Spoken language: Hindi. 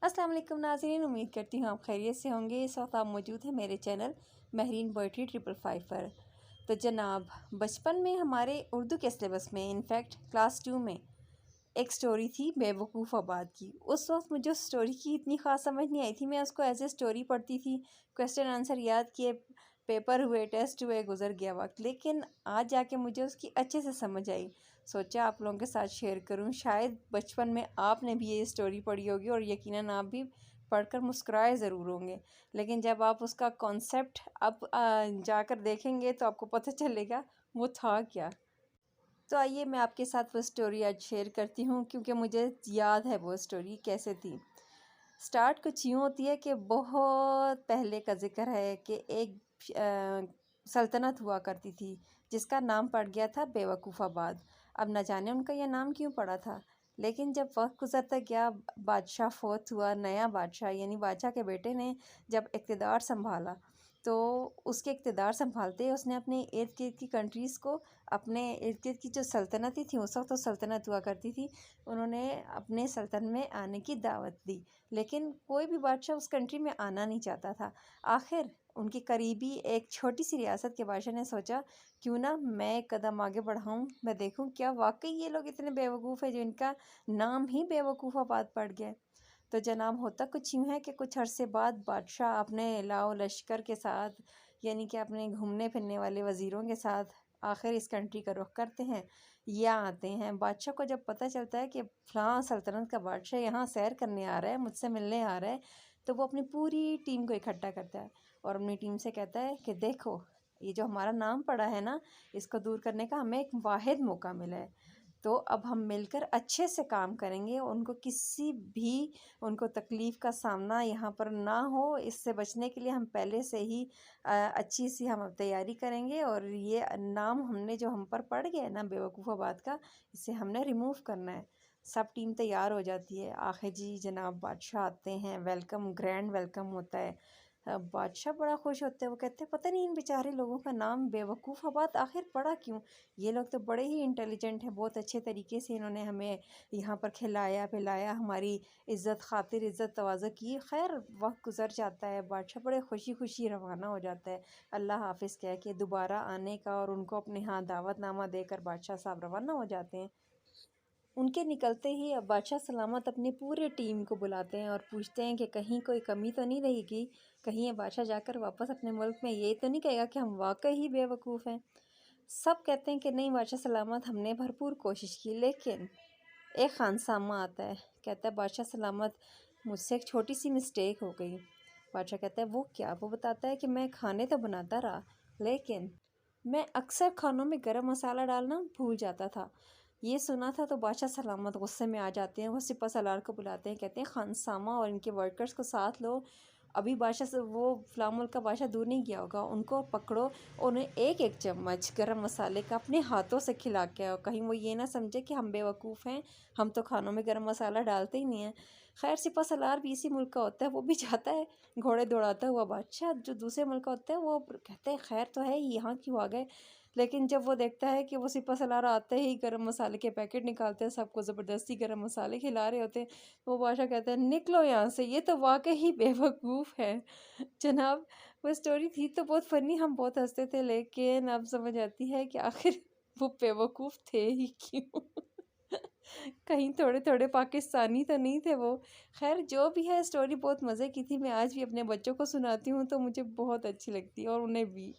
अस्सलाम वालेकुम नाज़रीन, उम्मीद करती हूँ आप खैरियत से होंगे। इस वक्त आप मौजूद हैं मेरे चैनल महरीन पोएट्री 555 पर। तो जनाब, बचपन में हमारे उर्दू के सिलेबस में इनफैक्ट क्लास 2 में एक स्टोरी थी बेवकूफ़ आबाद की। उस वक्त मुझे उस स्टोरी की इतनी ख़ास समझ नहीं आई थी। मैं उसको एज ए स्टोरी पढ़ती थी, क्वेश्चन आंसर याद किए, पेपर हुए, टेस्ट हुए, गुजर गया वक्त। लेकिन आज जाके मुझे उसकी अच्छे से समझ आई। सोचा आप लोगों के साथ शेयर करूं। शायद बचपन में आपने भी ये स्टोरी पढ़ी होगी और यकीनन आप भी पढ़कर मुस्कुराए ज़रूर होंगे। लेकिन जब आप उसका कॉन्सेप्ट अब जाकर देखेंगे तो आपको पता चलेगा वो था क्या। तो आइए मैं आपके साथ वो स्टोरी आज शेयर करती हूँ, क्योंकि मुझे याद है वो स्टोरी कैसे थी। स्टार्ट कुछ यूँ होती है कि बहुत पहले का ज़िक्र है कि एक सल्तनत हुआ करती थी जिसका नाम पड़ गया था बेवकूफ़ाबाद। अब न जाने उनका यह नाम क्यों पड़ा था, लेकिन जब वक्त गुजरता गया, बादशाह फोत हुआ। नया बादशाह यानी बादशाह के बेटे ने जब इक़्तिदार संभाला, तो उसके इक़्तिदार संभालते ही उसने अपने इर्द गिर्द की कंट्रीज़ को, अपने इर्द गिर्द की जो सल्तनतें थी, उस वक्त तो सल्तनत हुआ करती थी, उन्होंने अपने सल्तनत में आने की दावत दी। लेकिन कोई भी बादशाह उस कंट्री में आना नहीं चाहता था। आखिर उनकी करीबी एक छोटी सी रियासत के बादशाह ने सोचा, क्यों ना मैं एक कदम आगे बढ़ाऊं, मैं देखूं क्या वाकई ये लोग इतने बेवकूफ़ है जो इनका नाम ही बेवकूफ़ाबाद पड़ गया। तो जनाब, होता कुछ यूँ है कि कुछ अरसे बाद बादशाह अपने लाओ लश्कर के साथ, यानी कि अपने घूमने फिरने वाले वज़ीरों के साथ आखिर इस कंट्री का रुख करते हैं या आते हैं। बादशाह को जब पता चलता है कि फ़लाँ सल्तनत का बादशाह यहाँ सैर करने आ रहा है, मुझसे मिलने आ रहा है, तो वो अपनी पूरी टीम को इकट्ठा करता है और अपनी टीम से कहता है कि देखो, ये जो हमारा नाम पड़ा है ना, इसको दूर करने का हमें एक वाहिद मौका मिला है। तो अब हम मिलकर अच्छे से काम करेंगे, उनको किसी भी उनको तकलीफ़ का सामना यहाँ पर ना हो, इससे बचने के लिए हम पहले से ही अच्छी सी हम तैयारी करेंगे और ये नाम हमने जो हम पर पड़ गया है ना बेवकूफ़ाबाद का, इसे हमने रिमूव करना है। सब टीम तैयार हो जाती है। आखिर जी जनाब बादशाह आते हैं, वेलकम, ग्रैंड वेलकम होता है। बादशाह बड़ा खुश होते हैं। वो कहते हैं पता नहीं इन बेचारे लोगों का नाम बेवकूफ़ाबाद आखिर पड़ा क्यों। ये लोग तो बड़े ही इंटेलिजेंट हैं, बहुत अच्छे तरीके से इन्होंने हमें यहाँ पर खिलाया पिलाया, हमारी इज़्ज़त खातिर इज़्ज़त तवाज़ो की। खैर वक्त गुजर जाता है, बादशाह बड़े खुशी खुशी रवाना हो जाता है अल्लाह हाफिज़ कह के दोबारा आने का, और उनको अपने यहाँ दावतनामा देकर बादशाह साहब रवाना हो जाते हैं। उनके निकलते ही अब बादशाह सलामत अपनी पूरी टीम को बुलाते हैं और पूछते हैं कि कहीं कोई कमी तो नहीं रहेगी, कहीं ये बादशाह जाकर वापस अपने मुल्क में ये तो नहीं कहेगा कि हम वाकई ही बेवकूफ़ हैं। सब कहते हैं कि नहीं बादशाह सलामत, हमने भरपूर कोशिश की। लेकिन एक खानसामा आता है, कहता है बादशाह सलामत, मुझसे एक छोटी सी मिस्टेक हो गई। बादशाह कहता है वो क्या। वो बताता है कि मैं खाने तो बनाता रहा, लेकिन मैं अक्सर खानों में गरम मसाला डालना भूल जाता था। ये सुना था तो बादशाह सलामत गुस्से में आ जाते हैं। वो सिपह सलार को बुलाते हैं, कहते हैं खानसामा और इनके वर्कर्स को साथ लो, अभी बादशाह से वो फ़लाँ मुल्क का बादशाह दूर नहीं गया होगा, उनको पकड़ो और उन्हें एक एक चम्मच गरम मसाले का अपने हाथों से खिला के आओ, कहीं वो ये ना समझे कि हम बेवकूफ़ हैं, हम तो खानों में गरम मसाला डालते ही नहीं हैं। खैर सिपह सलार भी इसी मुल्क का होता है, वो भी जाता है घोड़े दौड़ाता हुआ। बादशाह जो दूसरे मुल्क का होता है वो कहते हैं खैर तो है, यहाँ क्यों आ गए। लेकिन जब वो देखता है कि वो सिपह सलार आते ही गरम मसाले के पैकेट निकालते हैं, सबको ज़बरदस्ती गरम मसाले खिला रहे होते हैं, वो बादशाह कहता है निकलो यहाँ से, ये तो वाकई ही बेवकूफ़ है। जनाब, वो स्टोरी थी तो बहुत फ़नी, हम बहुत हंसते थे, लेकिन अब समझ आती है कि आखिर वो बेवकूफ़ थे ही क्यों। कहीं थोड़े थोड़े पाकिस्तानी तो नहीं थे वो। खैर जो भी है, स्टोरी बहुत मज़े की थी। मैं आज भी अपने बच्चों को सुनाती हूँ तो मुझे बहुत अच्छी लगती है और उन्हें भी।